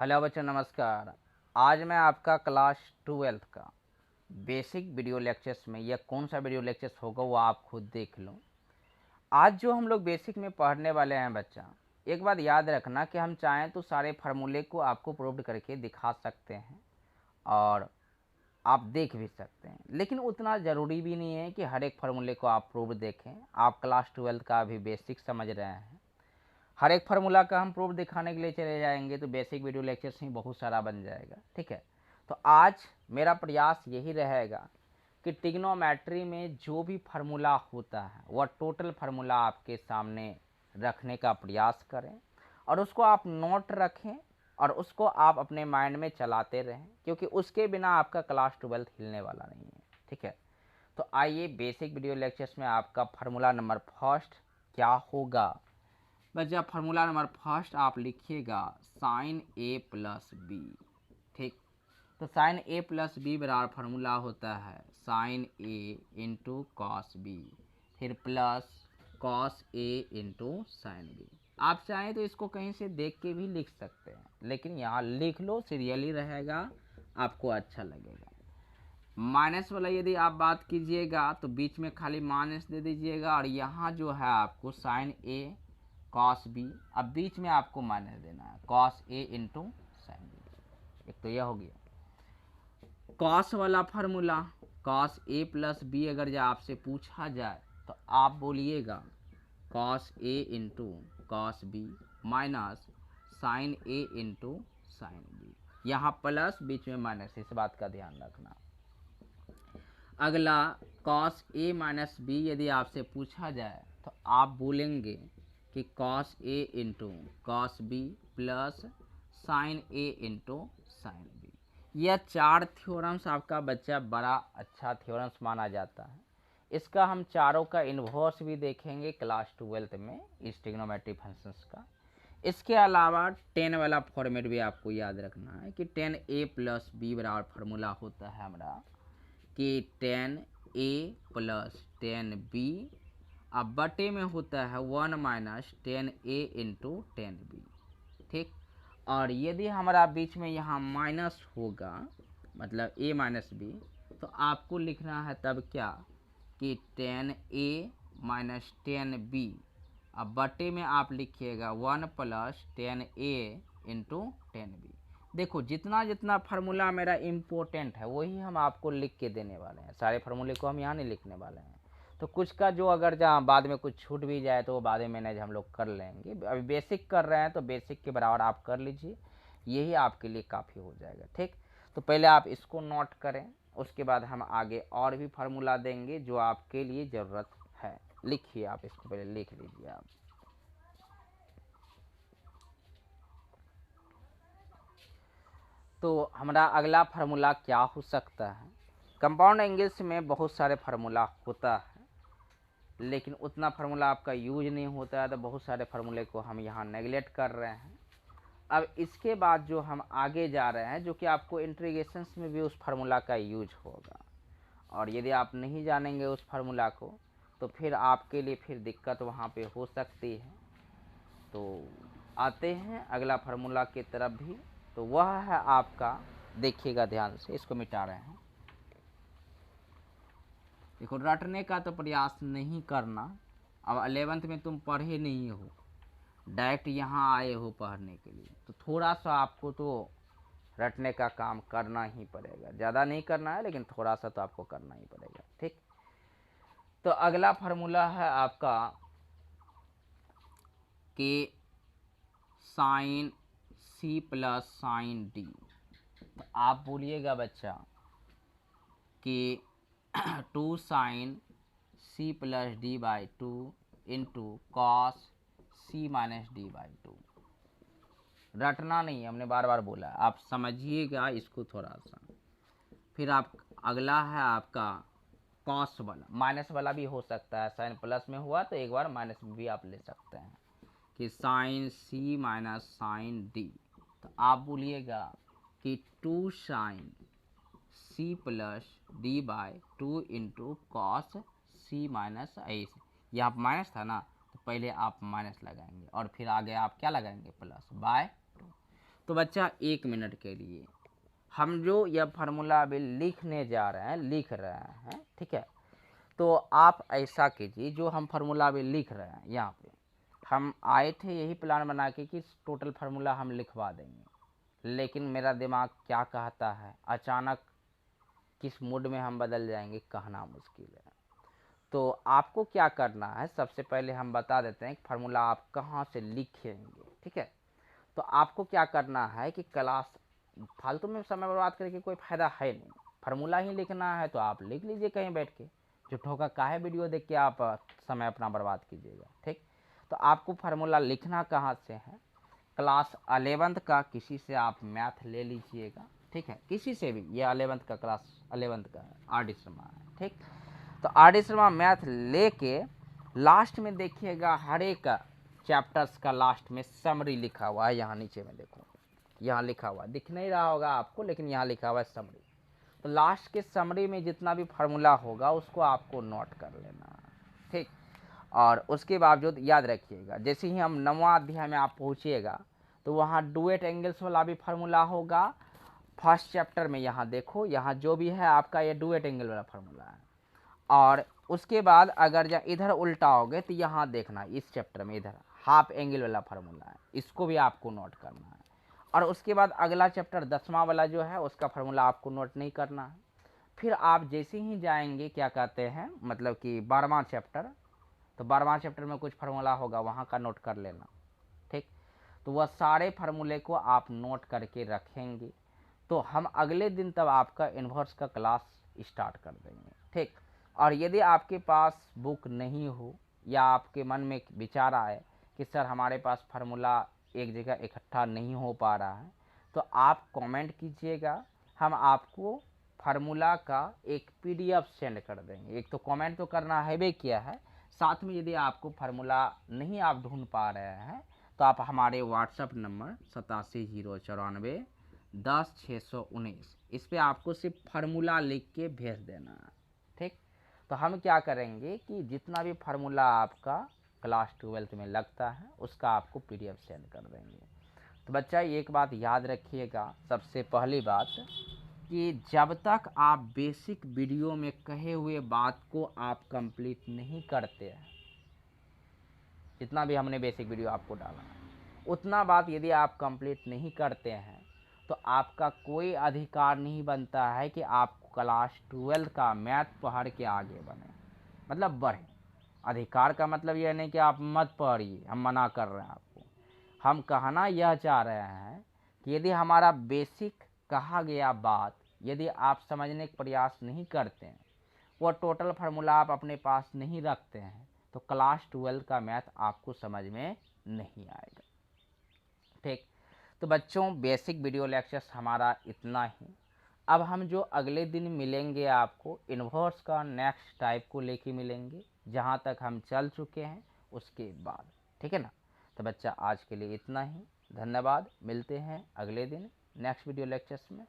Hello बच्चों, नमस्कार। आज मैं आपका क्लास 12th का बेसिक वीडियो लेक्चर्स में यह कौन सा वीडियो लेक्चर्स होगा वो आप खुद देख लो। आज जो हम लोग बेसिक में पढ़ने वाले हैं बच्चा, एक बात याद रखना कि हम चाहें तो सारे फार्मूले को आपको प्रूव करके दिखा सकते हैं और आप देख भी सकते हैं, लेकिन उतना ज़रूरी भी नहीं है कि हर एक फार्मूले को आप प्रूव देखें। आप क्लास 12th का अभी बेसिक समझ रहे हैं, हर एक फार्मूला का हम प्रूफ दिखाने के लिए चले जाएंगे तो बेसिक वीडियो लेक्चर्स ही बहुत सारा बन जाएगा। ठीक है, तो आज मेरा प्रयास यही रहेगा कि ट्रिग्नोमेट्री में जो भी फार्मूला होता है वह टोटल फार्मूला आपके सामने रखने का प्रयास करें और उसको आप नोट रखें और उसको आप अपने माइंड में चलाते रहें, क्योंकि उसके बिना आपका क्लास 12th हिलने वाला नहीं है। ठीक है, तो आइए बेसिक वीडियो लेक्चर्स में आपका फार्मूला नंबर फर्स्ट क्या होगा। बच्चा फार्मूला नंबर फर्स्ट आप लिखिएगा साइन ए प्लस बी। ठीक, तो साइन ए प्लस बी बराबर फार्मूला होता है साइन ए इंटू कॉस बी, फिर प्लस कॉस ए इंटू साइन बी। आप चाहें तो इसको कहीं से देख के भी लिख सकते हैं, लेकिन यहाँ लिख लो, सीरियली रहेगा, आपको अच्छा लगेगा। माइनस वाला यदि आप बात कीजिएगा तो बीच में खाली माइनस दे दीजिएगा और यहाँ जो है आपको साइन ए कॉस बी, अब बीच में आपको माइनस देना है कॉस ए इंटू साइन बी। एक तो यह हो गया कॉस वाला formula, cos A plus B अगर जो आपसे पूछा जाए तो आप बोलिएगा कॉस ए into cos B minus sine ए इंटू साइन बी। यहाँ प्लस बीच में माइनस, इस बात का ध्यान रखना। अगला कॉस ए माइनस बी यदि आपसे पूछा जाए तो आप बोलेंगे कि कॉस ए into cos B plus sine ए इंटू साइन बी। यह चार थ्योरम्स आपका बच्चा बड़ा अच्छा थ्योरम्स माना जाता है। इसका हम चारों का इन्वर्स भी देखेंगे क्लास 12th में, इस ट्रिग्नोमेट्री फंक्शंस का। इसके अलावा 10 वाला फॉर्मेट भी आपको याद रखना है कि 10a प्लस बी बराबर फार्मूला होता है हमारा कि 10a प्लस 10b, अब बटे में होता है 1 माइनस 10a इंटू 10b। ठीक, और यदि हमारा बीच में यहाँ माइनस होगा मतलब a माइनस b, तो आपको लिखना है तब क्या कि 10a माइनस 10b, अब बटे में आप लिखिएगा 1 प्लस 10a इंटू 10b। देखो जितना जितना फार्मूला मेरा इम्पोर्टेंट है वही हम आपको लिख के देने वाले हैं, सारे फार्मूले को हम यहाँ नहीं लिखने वाले हैं। तो कुछ का जो अगर जहाँ बाद में कुछ छूट भी जाए तो वो बाद में मैनेज हम लोग कर लेंगे। अभी बेसिक कर रहे हैं तो बेसिक के बराबर आप कर लीजिए, यही आपके लिए काफ़ी हो जाएगा। ठीक, तो पहले आप इसको नोट करें, उसके बाद हम आगे और भी फार्मूला देंगे जो आपके लिए ज़रूरत है। लिखिए, आप इसको पहले लिख लीजिए आप। तो हमारा अगला फार्मूला क्या हो सकता है। कंपाउंड एंगल्स में बहुत सारे फार्मूला होता है, लेकिन उतना फार्मूला आपका यूज नहीं होता है, तो बहुत सारे फार्मूले को हम यहाँ नेगलेक्ट कर रहे हैं। अब इसके बाद जो हम आगे जा रहे हैं, जो कि आपको इंटीग्रेशंस में भी उस फार्मूला का यूज होगा, और यदि आप नहीं जानेंगे उस फार्मूला को तो फिर आपके लिए फिर दिक्कत वहाँ पे हो सकती है। तो आते हैं अगला फार्मूला की तरफ भी, तो वह है आपका, देखिएगा ध्यान से, इसको मिटा रहे हैं। देखो रटने का तो प्रयास नहीं करना, अब 11th में तुम पढ़े नहीं हो, डायरेक्ट यहाँ आए हो पढ़ने के लिए, तो थोड़ा सा आपको तो रटने का काम करना ही पड़ेगा। ज़्यादा नहीं करना है लेकिन थोड़ा सा तो आपको करना ही पड़ेगा। ठीक, तो अगला फार्मूला है आपका कि साइन सी प्लस साइन डी। तो आप बोलिएगा बच्चा कि 2 sine C plus d by 2 into cos C minus d by 2। रटना नहीं, हमने बार बार बोला, आप समझिएगा इसको थोड़ा सा। फिर आप अगला है आपका कॉस वाला, माइनस वाला भी हो सकता है, साइन प्लस में हुआ तो एक बार माइनस में भी आप ले सकते हैं कि sine C minus sine D. तो आप बोलिएगा कि 2 sine C plus D by 2 into cos C minus A. यहाँ माइनस था ना, तो पहले आप माइनस लगाएंगे और फिर आगे आप क्या लगाएंगे प्लस बाय 2। तो बच्चा 1 मिनट के लिए हम जो यह फार्मूला अभी लिखने जा रहे हैं, लिख रहे हैं, ठीक है। तो आप ऐसा कीजिए, जो हम फार्मूला अभी लिख रहे हैं यहाँ पे, हम आए थे यही प्लान बना के कि टोटल फार्मूला हम लिखवा देंगे, लेकिन मेरा दिमाग क्या कहता है, अचानक किस मूड में हम बदल जाएंगे कहना मुश्किल है। तो आपको क्या करना है, सबसे पहले हम बता देते हैं फार्मूला आप कहाँ से लिखेंगे, ठीक है। तो आपको क्या करना है कि क्लास, फालतू में समय बर्बाद करके कोई फ़ायदा है नहीं, फार्मूला ही लिखना है तो आप लिख लीजिए कहीं बैठ के, झूठों का काहे वीडियो देख के आप समय अपना बर्बाद कीजिएगा, ठीक। तो आपको फार्मूला लिखना कहाँ से है, क्लास 11th का किसी से आप मैथ ले लीजिएगा, ठीक है, किसी से भी, ये 11th का, क्लास 11th का आर डी शर्मा है, ठीक। तो आर डी शर्मा मैथ लेके लास्ट में देखिएगा हर एक चैप्टर्स का लास्ट में समरी लिखा हुआ है, यहाँ नीचे में देखो, यहाँ लिखा हुआ दिख नहीं रहा होगा आपको, लेकिन यहाँ लिखा हुआ है समरी। तो लास्ट के समरी में जितना भी फार्मूला होगा उसको आपको नोट कर लेना, ठीक। और उसके बावजूद याद रखिएगा, जैसे ही हम 9वां अध्याय में आप पहुँचिएगा तो वहाँ डुएट एंगल्स वाला भी फार्मूला होगा। फर्स्ट चैप्टर में यहाँ देखो, यहाँ जो भी है आपका ये डुएट एंगल वाला फार्मूला है। और उसके बाद अगर जब इधर उल्टाओगे तो यहाँ देखना, इस चैप्टर में इधर हाफ एंगल वाला फार्मूला है, इसको भी आपको नोट करना है। और उसके बाद अगला चैप्टर 10वां वाला जो है उसका फार्मूला आपको नोट नहीं करना है। फिर आप जैसे ही जाएंगे, क्या कहते हैं, मतलब कि 12वां चैप्टर, तो 12वां चैप्टर में कुछ फार्मूला होगा, वहाँ का नोट कर लेना, ठीक। तो वह सारे फार्मूले को आप नोट करके रखेंगे, तो हम अगले दिन तब आपका इन्वर्स का क्लास स्टार्ट कर देंगे, ठीक। और यदि आपके पास बुक नहीं हो या आपके मन में विचार आए कि सर हमारे पास फार्मूला एक जगह इकट्ठा नहीं हो पा रहा है, तो आप कमेंट कीजिएगा, हम आपको फार्मूला का एक पीडीएफ सेंड कर देंगे। एक तो कमेंट तो करना है भी किया है, साथ में यदि आपको फार्मूला नहीं आप ढूंढ पा रहे हैं तो आप हमारे व्हाट्सएप नंबर 8709100619, इस पर आपको सिर्फ फार्मूला लिख के भेज देना है, ठीक। तो हम क्या करेंगे कि जितना भी फार्मूला आपका क्लास 12th में लगता है उसका आपको पीडीएफ सेंड कर देंगे। तो बच्चा एक बात याद रखिएगा, सबसे पहली बात कि जब तक आप बेसिक वीडियो में कहे हुए बात को आप कंप्लीट नहीं करते हैं, जितना भी हमने बेसिक वीडियो आपको डाला है उतना बात यदि आप कंप्लीट नहीं करते हैं तो आपका कोई अधिकार नहीं बनता है कि आप क्लास 12 का मैथ पढ़ के आगे बढ़ें, मतलब बढ़ें। अधिकार का मतलब यह नहीं कि आप मत पढ़िए, हम मना कर रहे हैं आपको। हम कहना यह चाह रहे हैं कि यदि हमारा बेसिक कहा गया बात यदि आप समझने का प्रयास नहीं करते हैं, वो टोटल फार्मूला आप अपने पास नहीं रखते हैं, तो क्लास 12 का मैथ आपको समझ में नहीं आएगा, ठीक। तो बच्चों बेसिक वीडियो लेक्चर्स हमारा इतना ही। अब हम जो अगले दिन मिलेंगे आपको इन्वर्स का नेक्स्ट टाइप को लेके मिलेंगे, जहाँ तक हम चल चुके हैं उसके बाद, ठीक है ना। तो बच्चा आज के लिए इतना ही, धन्यवाद, मिलते हैं अगले दिन नेक्स्ट वीडियो लेक्चर्स में।